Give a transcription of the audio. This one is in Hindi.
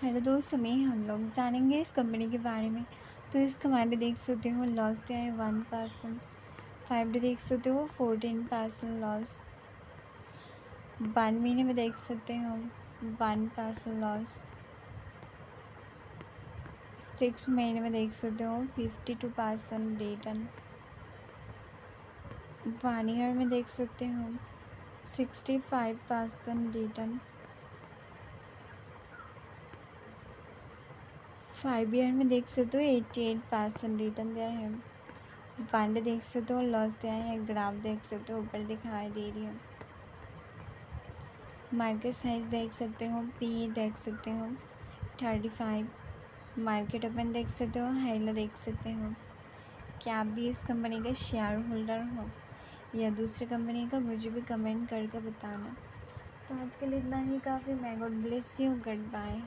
हेलो दोस्त, में हम लोग जानेंगे इस कंपनी के बारे में। तो इस कमांड देख सकते हो लॉस दिया है 1%। 5 डे देख सकते हो 14% लॉस। 1 महीने में देख सकते हो 1% लॉस। 6 महीने में देख सकते हो 52% रिटर्न। 1 ईयर में देख सकते हो 65% रिटर्न। 5 ईयर में देख सकते हो 88% रिटर्न दिया है। 1 डे देख सकते हो लॉस दिया है। ग्राफ देख सकते हो ऊपर दिखाई दे रही है। मार्केट साइज देख सकते हो, पी देख सकते हो 35। मार्केट ओपन देख सकते हो, हाईलो देख सकते हो। क्या आप भी इस कंपनी के शेयर होल्डर हो या दूसरी कंपनी का, मुझे भी कमेंट करके बताना। तो आज के लिए इतना ही काफ़ी। मैं God bless you, good bye.